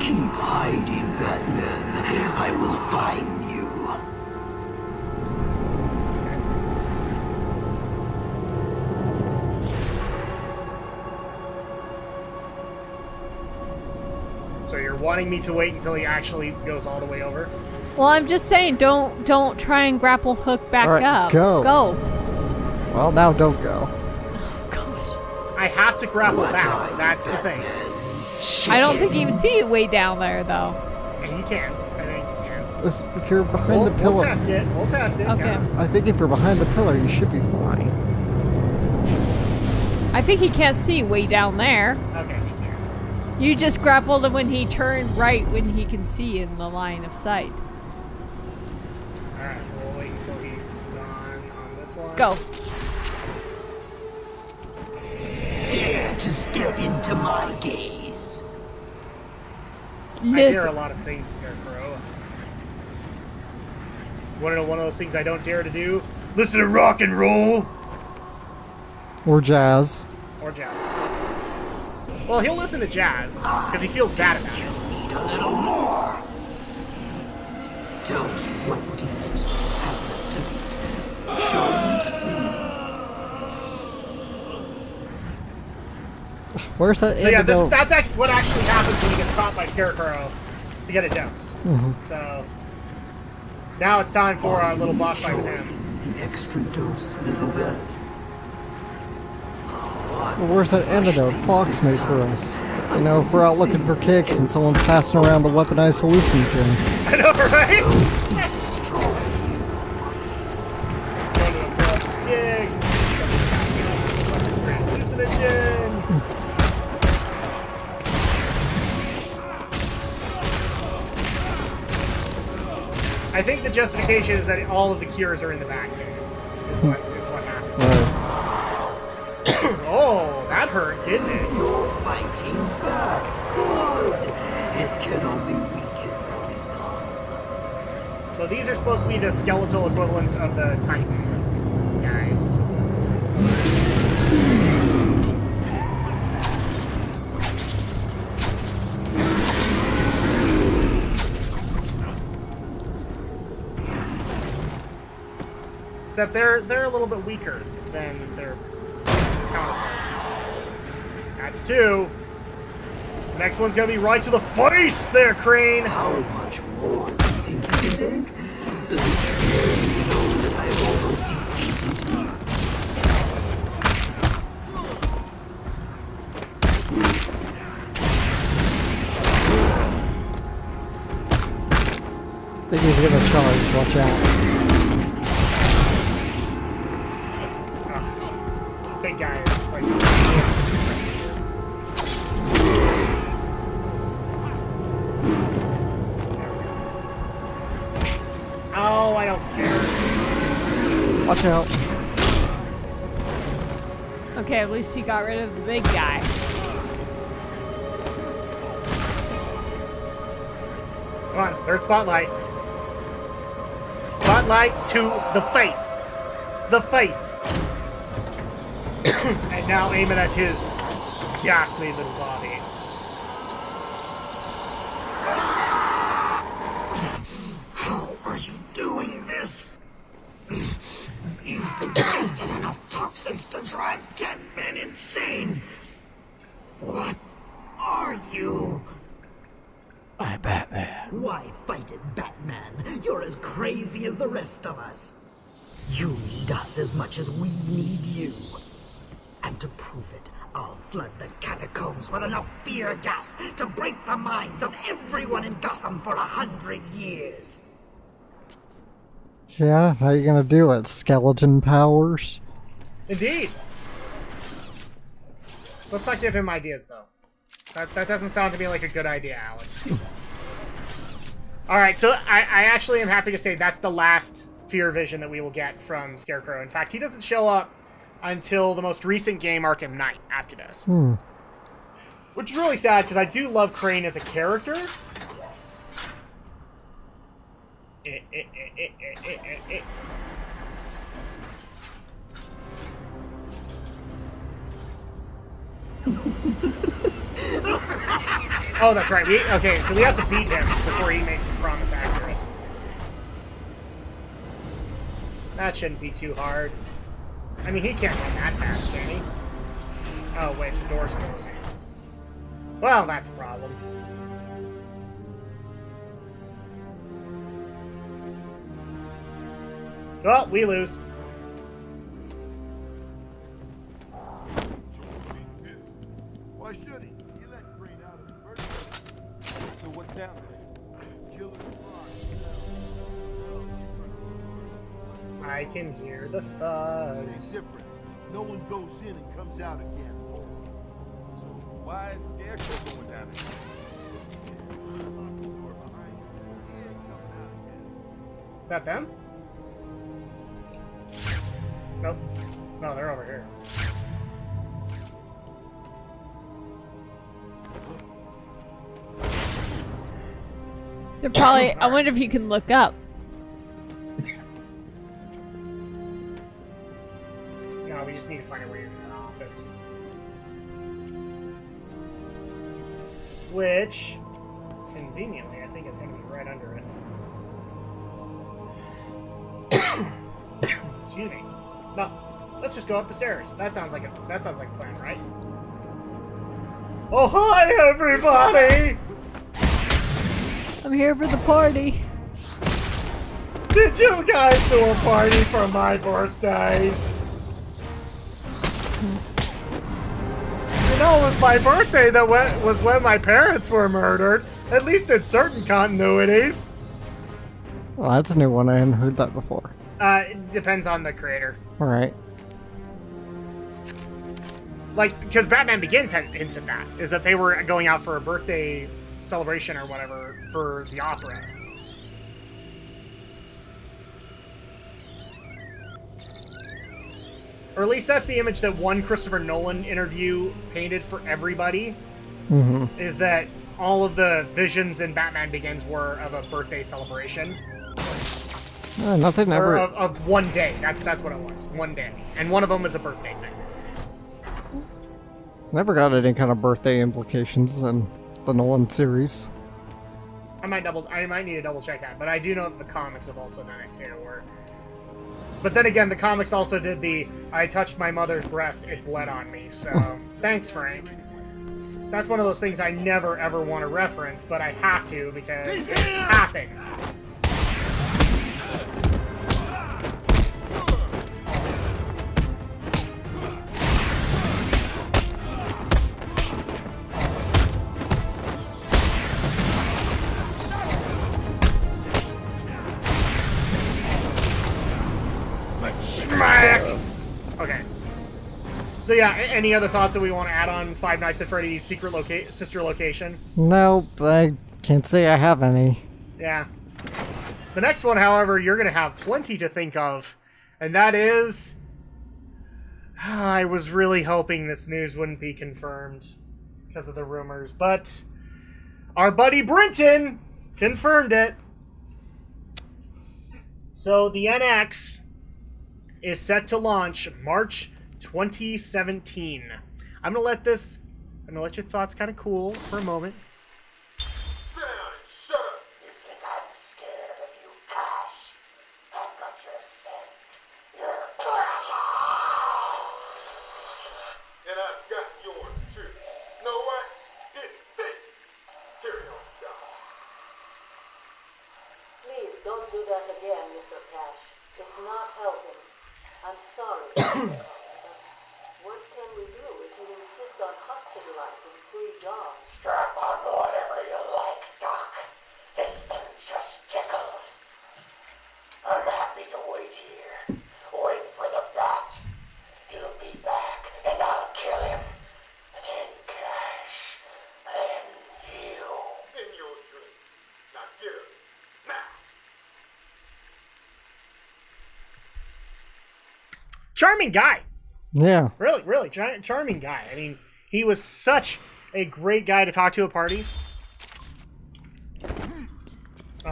Keep hiding, Batman. I will find you. So you're wanting me to wait until he actually goes all the way over? Well, I'm just saying, don't try and grapple hook back up. Go. Go. Well, now don't go. Oh, gosh. I have to grapple back. That's the thing. I don't think you can see it way down there, though. Yeah, he can. I think he can. If you're behind the pillar... We'll test it. We'll test it. Okay. Yeah. I think if you're behind the pillar, you should be fine. I think he can't see way down there. Okay, he can. You just grappled him when he turned right when he can see in the line of sight. Alright, so we'll wait until he's gone on this one. Go. Dare to step into my gaze. I dare a lot of things, Scarecrow. Wanna know one of those things I don't dare to do? Listen to rock and roll! Or jazz. Or jazz. Well, he'll listen to jazz, because he feels bad about You it. need a little more. Tell me what demons happened to me. Where's that So yeah, antidote? that's actually what actually happens when you get caught by Scarecrow to get a dose. Mhm. So now it's time for our little boss fight with him. The extra dose, little bat. Well, where's that antidote Fox made for us? You know, if we're out looking for kicks and someone's passing around the weaponized hallucinogen. I know, right? Destroy you. Go to the club for gigs. Hallucinogen. I think the justification is that all of the cures are in the back cave. It's what happened. Right. Oh, that hurt, didn't it? You're fighting back. Good. It can only weaken the resolve. So these are supposed to be the skeletal equivalents of the Titan guys. Except they're a little bit weaker than their counterparts. That's two. The next one's gonna be right to the face there, Crane! How much more do you think you can take? Does it scare you to know that I've almost defeated you? I think he's gonna charge, watch out. Big guy is like... Oh, I don't care. Watch out. Okay, at least he got rid of the big guy. Come on, third spotlight. Spotlight to the faith. The faith. And now aim it at his ghastly little body. How are you doing this? You've ingested enough toxins to drive 10 men insane. What are you? I'm Batman. Why fight it, Batman? You're as crazy as the rest of us. You need us as much as we need you. And to prove it, I'll flood the catacombs with enough fear gas to break the minds of everyone in Gotham for 100 years. Yeah, how you gonna do it? Skeleton powers? Indeed. Let's not give him ideas, though. That doesn't sound to me like a good idea, Alex. Alright, so I actually am happy to say that's the last fear vision that we will get from Scarecrow. In fact, he doesn't show up until the most recent game, Arkham Knight, after this. Which is really sad, because I do love Crane as a character. Oh, that's right. Okay, so we have to beat him before he makes his promise accurate. That shouldn't be too hard. I mean, he can't run that fast, can he? Oh, wait, the door's closing. Well, that's a problem. Well, we lose. Why should he? He let Green out of the first place. So what's down there? Killing Croc. I can hear the thuds. Same difference. No one goes in and comes out again. So why is Scarecrow going down there? Is that them? Nope. No, they're over here. They're probably. I wonder if you can look up. No, we just need to find a way into the office. Which, conveniently, I think is going to be right under it. Excuse me. No, let's just go up the stairs. That sounds like a plan, right? Oh, hi, everybody! I'm here for the party. Did you guys do a party for my birthday? You know, it was my birthday that was when my parents were murdered. At least in certain continuities. Well, that's a new one. I hadn't heard that before. It depends on the creator. Alright. Like, because Batman Begins hints at that. Is that they were going out for a birthday celebration or whatever for the opera. Or at least that's the image that one Christopher Nolan interview painted for everybody. Mm-hmm. Is that all of the visions in Batman Begins were of a birthday celebration. Nothing Or ever. of one day. That's what it was. One day. And one of them was a birthday thing. Never got any kind of birthday implications in the Nolan series. I might need to double check that, but I do know that the comics have also done it too. But then again, the comics also did the I touched my mother's breast, it bled on me. So thanks, Frank. That's one of those things I never ever want to reference, but I have to because it happened. Smack! Okay. So yeah, any other thoughts that we want to add on Five Nights at Freddy's secret sister location? Nope, I can't say I have any. Yeah. The next one, however, you're going to have plenty to think of, and that is... I was really hoping this news wouldn't be confirmed because of the rumors, but our buddy Brenton confirmed it. So the NX is set to launch March 2017. I'm gonna let your thoughts kind of cool for a moment. Shut up! You think I'm scared of you, Cash? I've got your scent. You're And I've got yours too. Know what? It stinks. Carry on, Doc. Please don't do that again, Mr. Cash. It's not helping. I'm sorry. What can we do if you insist on hospitalizing 3 dogs? strap on whatever you like, Doc. This thing just tickles. I'm happy to wait here. Wait for the bat. He'll be back, and I'll kill him. Then Cash. Then you. In your dream. Now get up. Now. Charming guy. Yeah. Really charming guy. I mean, he was such a great guy to talk to at parties.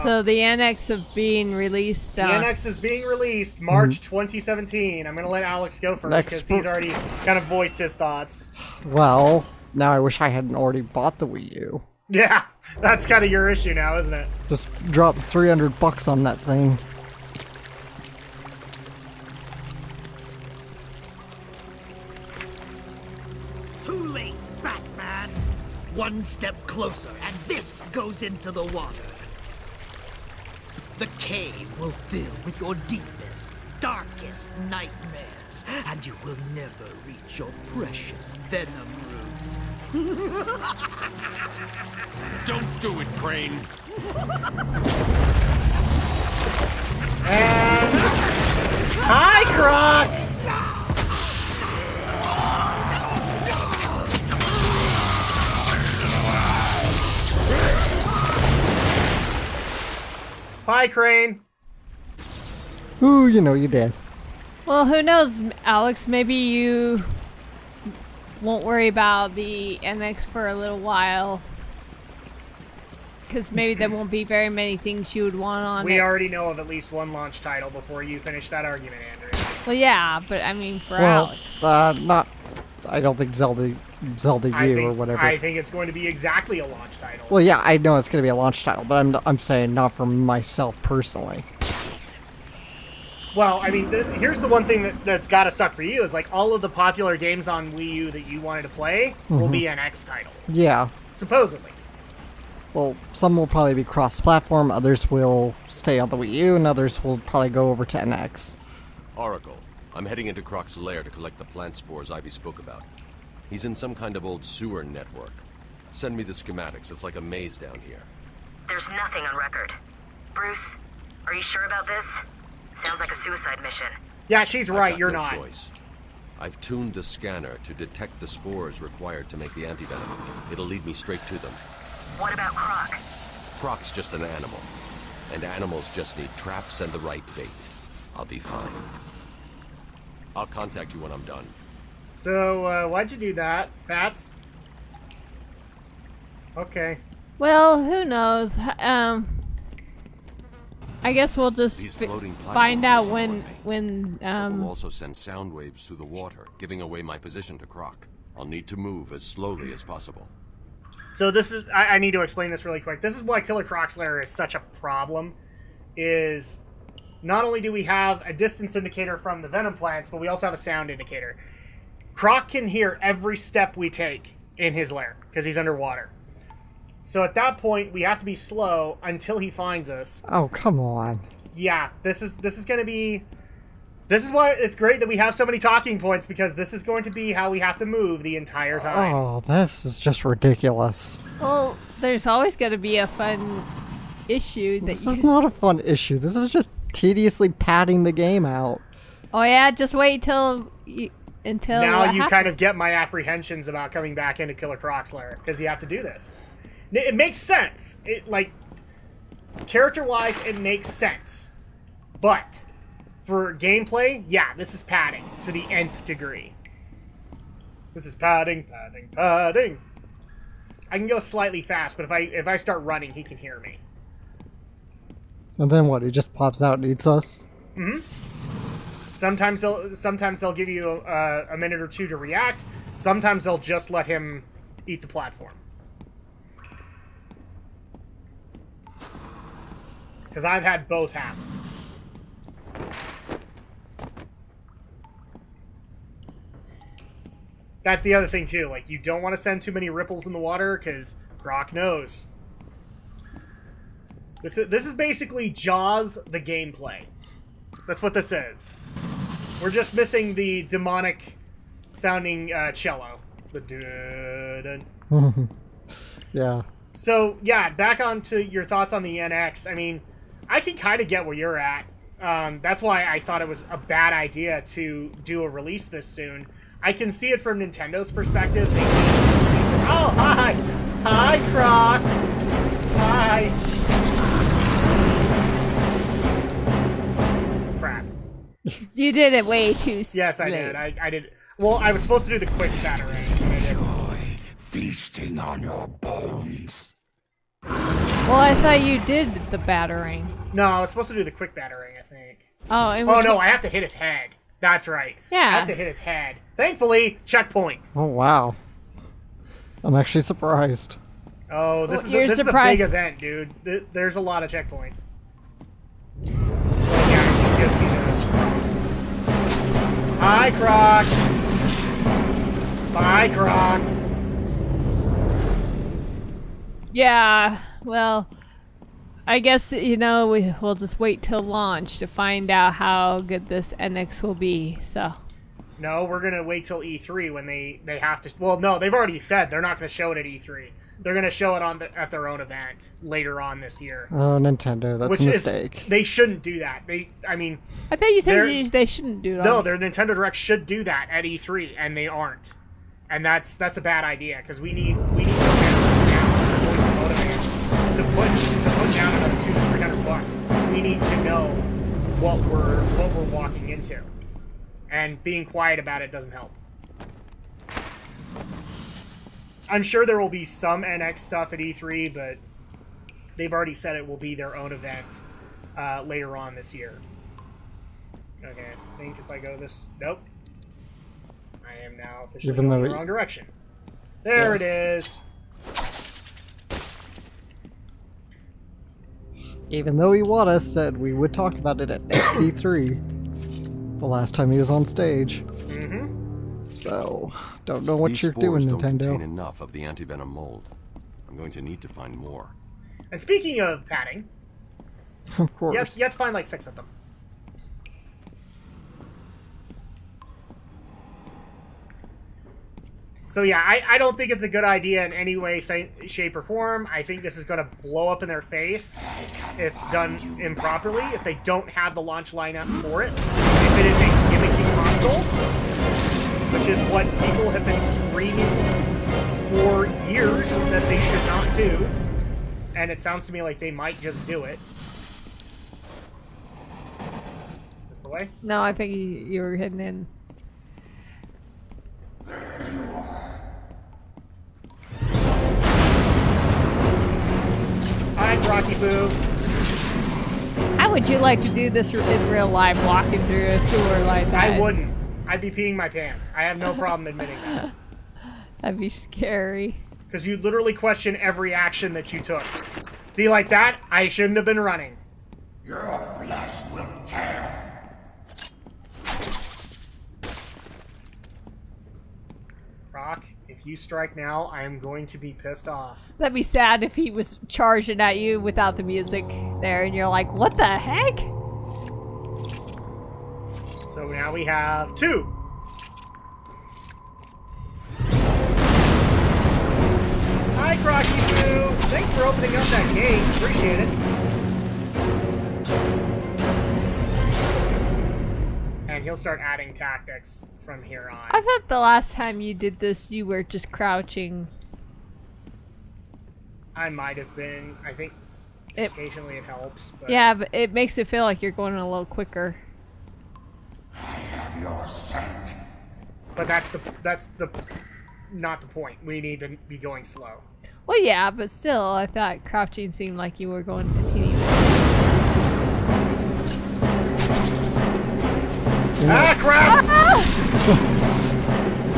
So the annex of being released. The NX is being released March 2017. I'm going to let Alex go first because he's already kind of voiced his thoughts. Well, now I wish I hadn't already bought the Wii U. Yeah, that's kind of your issue now, isn't it? Just drop $300 on that thing. Too late, Batman! One step closer, and this goes into the water. The cave will fill with your deepest, darkest nightmares, and you will never reach your precious venom roots. Don't do it, Crane. And... Hi, Croc! Bye, Crane. Ooh, you know you did. Well, who knows, Alex? Maybe you won't worry about the NX for a little while. Because maybe there won't be very many things you would want on it. We already know of at least one launch title before you finish that argument, Andrew. Well, yeah, but I mean for Alex. Not. I don't think Zelda U or whatever. I think it's going to be exactly a launch title. Well, yeah, I know it's going to be a launch title, but I'm saying not for myself personally. Well, I mean, here's the one thing that's got to suck for you is like all of the popular games on Wii U that you wanted to play will be NX titles. Yeah. Supposedly. Well, some will probably be cross-platform, others will stay on the Wii U, and others will probably go over to NX. Oracle, I'm heading into Croc's lair to collect the plant spores Ivy spoke about. He's in some kind of old sewer network. Send me the schematics. It's like a maze down here. There's nothing on record. Bruce, are you sure about this? Sounds like a suicide mission. Yeah, she's right. You're no not. Choice. I've tuned the scanner to detect the spores required to make the antivenom. It'll lead me straight to them. What about Croc? Croc's just an animal. And animals just need traps and the right bait. I'll be fine. I'll contact you when I'm done. So, why'd you do that, Bats? Okay. Well, who knows? I guess we'll just find out when We'll also send sound waves through the water, giving away my position to Croc. I'll need to move as slowly as possible. So this is... I need to explain this really quick. This is why Killer Croc's Lair is such a problem. Is not only do we have a distance indicator from the venom plants, but we also have a sound indicator. Croc can hear every step we take in his lair, because he's underwater. So at that point, we have to be slow until he finds us. Oh, come on. Yeah, this is going to be... This is why it's great that we have so many talking points, because this is going to be how we have to move the entire time. Oh, this is just ridiculous. Well, there's always going to be a fun issue that This is not a fun issue. This is just tediously padding the game out. Oh yeah, just wait until now you kind of get my apprehensions about coming back into Killer Croc's Lair, because you have to do this. It makes sense. It, like, character-wise, it makes sense. But for gameplay, yeah, this is padding to the nth degree. This is padding, padding, padding. I can go slightly fast, but if I start running, he can hear me. And then what? He just pops out and eats us? Mm-hmm. Sometimes they'll give you a minute or two to react. Sometimes they'll just let him eat the platform. Because I've had both happen. That's the other thing, too. Like, you don't want to send too many ripples in the water, because Croc knows. This is basically Jaws, the gameplay. That's what this is. We're just missing the demonic-sounding cello. The dun. Yeah. So, yeah, back on to your thoughts on the NX. I mean, I can kind of get where you're at. That's why I thought it was a bad idea to do a release this soon. I can see it from Nintendo's perspective. They oh, hi! Hi, Croc! Hi! Crap. You did it way too Yes, I did. I did. Well, I was supposed to do the quick battering, but I didn't. Feasting on your bones. Well, I thought you did the battering. No, I was supposed to do the quick battering, I think. Oh, no, I have to hit his head. That's right. Yeah. I have to hit his head. Thankfully, checkpoint. Oh, wow. I'm actually surprised. Oh, this You're is a surprised. big event, dude. There's a lot of checkpoints. So yeah, you just need to... Hi, Croc! Bye, Croc! Yeah, well, I guess, you know, we'll just wait till launch to find out how good this NX will be, so. No, we're going to wait till E3 when they have to... Well, no, they've already said they're not going to show it at E3. They're going to show it at their own event later on this year. Oh, Nintendo, that's a mistake. They shouldn't do that. I mean... I thought you said they shouldn't do that. No, their Nintendo Direct should do that at E3, and they aren't. And that's a bad idea, because we need momentum now to motivate us to put down another $200-300. We need to know what we're walking into. And being quiet about it doesn't help. I'm sure there will be some NX stuff at E3, but they've already said it will be their own event later on this year. Okay, I think if I go this... Nope. I am now officially going in the wrong direction. There it is! Even though Iwata said we would talk about it at XD3, the last time he was on stage. Mm-hmm. So, don't know what These you're doing, spores don't Nintendo. contain enough of the antivenom mold. I'm going to need to find more. And speaking of padding, Of course. you have to find like 6 of them. So yeah, I don't think it's a good idea in any way, shape, or form. I think this is going to blow up in their face if done improperly, if they don't have the launch lineup for it. If it is a gimmicky console, which is what people have been screaming for years that they should not do. And it sounds to me like they might just do it. Is this the way? No, I think you were heading in. Hi, Rocky Boo. How would you like to do this in real life, walking through a sewer like that? I wouldn't. I'd be peeing my pants. I have no problem admitting that. That'd be scary. Because you literally question every action that you took. See, like that? I shouldn't have been running. Your flesh will tear. Croc, if you strike now, I am going to be pissed off. That'd be sad if he was charging at you without the music there, and you're like, what the heck? So now we have 2. Hi, Crocky Boo. Thanks for opening up that gate. Appreciate it. And he'll start adding tactics from here on. I thought the last time you did this, you were just crouching. I might have been. I think occasionally it helps. But yeah, but it makes it feel like you're going a little quicker. I have your scent. But that's the not the point. We need to be going slow. Well, yeah, but still, I thought crouching seemed like you were going a teeny bit. Ah, crap!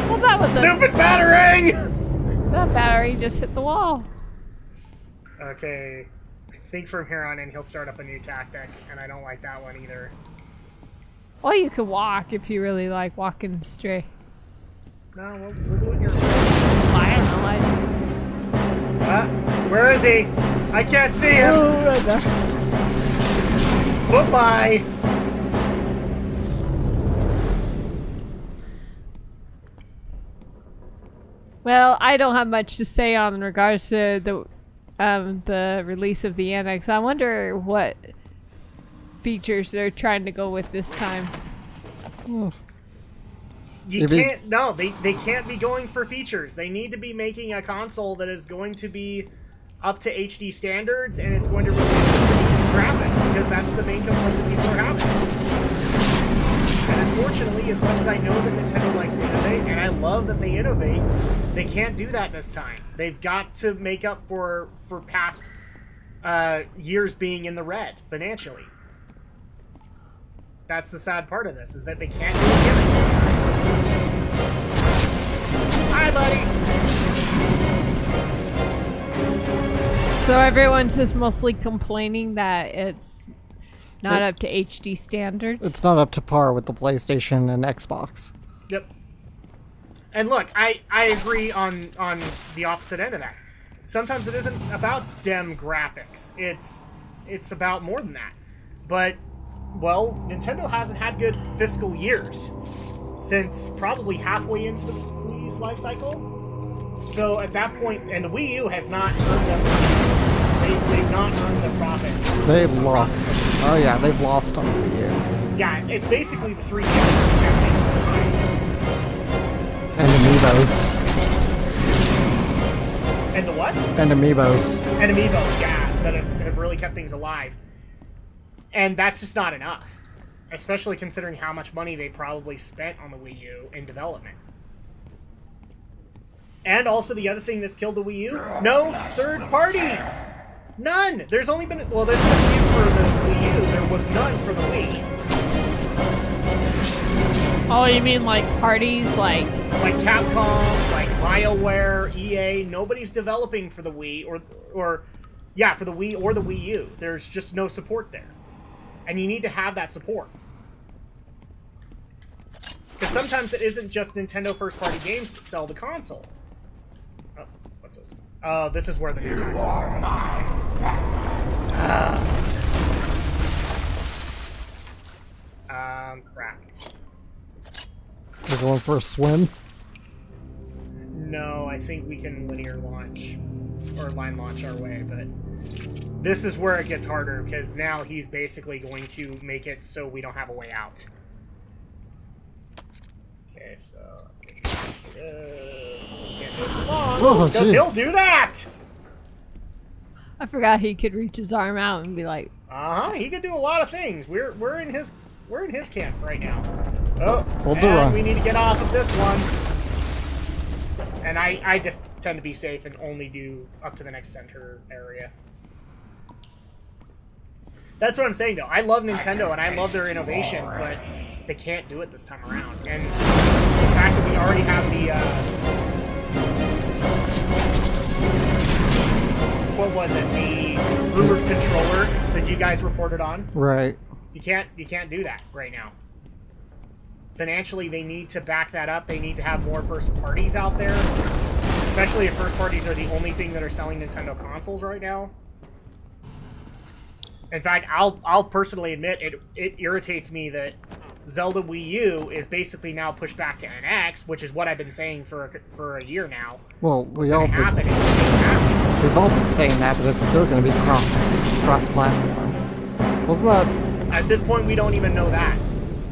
Well, that was Stupid battering! That battery just hit the wall. Okay, I think from here on in he'll start up a new tactic, and I don't like that one either. Well, you could walk if you really like walking straight. No, we'll do it here. I don't know, I just... Where is he? I can't see him! Oh, right there. Goodbye! Well, I don't have much to say on in regards to the release of the NX. I wonder what features they're trying to go with this time. You can't. No, they can't be going for features. They need to be making a console that is going to be up to HD standards, and it's going to release graphics, because that's the main complaint that people are having. And unfortunately, as much as I know that Nintendo likes to innovate, and I love that they innovate, they can't do that this time. They've got to make up for past years being in the red financially. That's the sad part of this, is that they can't do it this time. Hi, buddy! So everyone's just mostly complaining that it's not up to HD standards. It's not up to par with the PlayStation and Xbox. Yep. And look, I agree on the opposite end of that. Sometimes it isn't about dem graphics. It's about more than that. But, well, Nintendo hasn't had good fiscal years since probably halfway into the Wii's life cycle. So at that point, and the Wii U has not earned them. They've not earned the profit. They've lost. Oh yeah, they've lost on the Wii U. Yeah, it's basically the 3DS And Amiibos. And the what? And Amiibos. And Amiibos, yeah, that have really kept things alive. And that's just not enough. Especially considering how much money they probably spent on the Wii U in development. And also the other thing that's killed the Wii U, no third parties! None! There's only been, well, there's been a few for the Wii U, there was none for the Wii. Oh, you mean like parties like Capcom, like BioWare, EA, nobody's developing for the Wii, or yeah, for the Wii or the Wii U. There's just no support there. And you need to have that support. Because sometimes it isn't just Nintendo first-party games that sell the console. Oh, what's this? Oh, this is where the new times are. Crap. We're going for a swim? No, I think we can linear launch, or line launch our way, but this is where it gets harder, because now he's basically going to make it so we don't have a way out. Okay, so I think it is. We can't do it for long, because he'll do that! I forgot he could reach his arm out and be like, he could do a lot of things. We're in his camp right now. Oh, We'll we need to get off of this one. And I just tend to be safe and only do up to the next center area. That's what I'm saying, though. I love Nintendo and I love their innovation, but they can't do it this time around. And the fact that we already have the what was it? The rumored controller that you guys reported on. Right. You can't do that right now. Financially, they need to back that up. They need to have more first parties out there, especially if first parties are the only thing that are selling Nintendo consoles right now. In fact, I'll personally admit it irritates me that Zelda Wii U is basically now pushed back to NX, which is what I've been saying for a year now. Well, we've all been saying that, but it's still going to be cross-platform. Wasn't that? At this point, we don't even know that.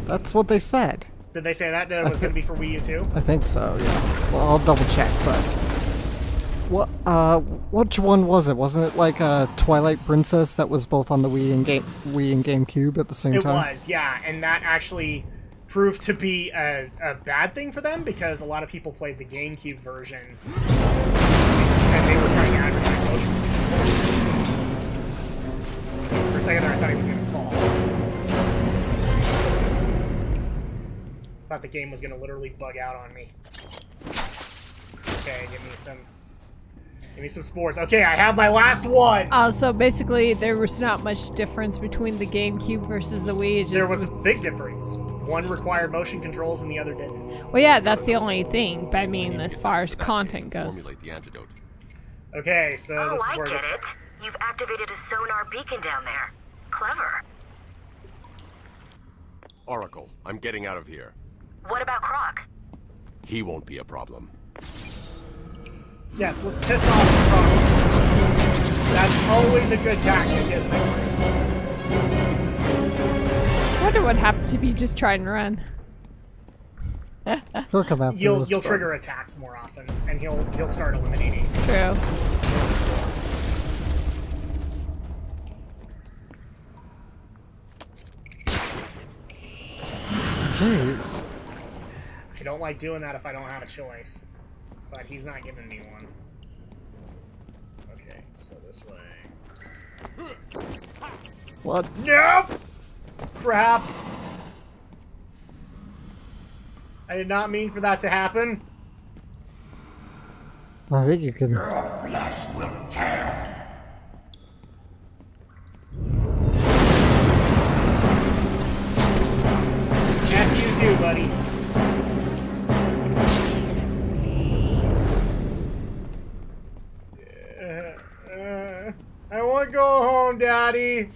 That's what they said. Did they say that it was going to be for Wii U too? I think so, yeah. Well, I'll double check, but... which one was it? Wasn't it like Twilight Princess that was both on the Wii and GameCube at the same time? It was, yeah, and that actually proved to be a bad thing for them because a lot of people played the GameCube version and they were trying to advertise motion. For a second there, I thought he was going to fall. I thought the game was going to literally bug out on me. Okay, give me some spores. Okay, I have my last one! so basically there was not much difference between the GameCube versus the Wii. There was a big difference. One required motion controls and the other didn't. Well, yeah, that's the only thing. But I mean, as far as content goes. Okay, so this is where I get it. You've activated a sonar beacon down there. Clever. Oracle, I'm getting out of here. What about Croc? He won't be a problem. Yes, let's piss off the Croc. That's always a good tactic, isn't it, Bruce? I wonder what happens if you just try and run. He'll come after You'll trigger attacks more often, and he'll start eliminating. True. Jeez. I don't like doing that if I don't have a choice. But he's not giving me one. Okay, so this way. What? Nope! Crap! I did not mean for that to happen. I think you can... I want to go home, Daddy.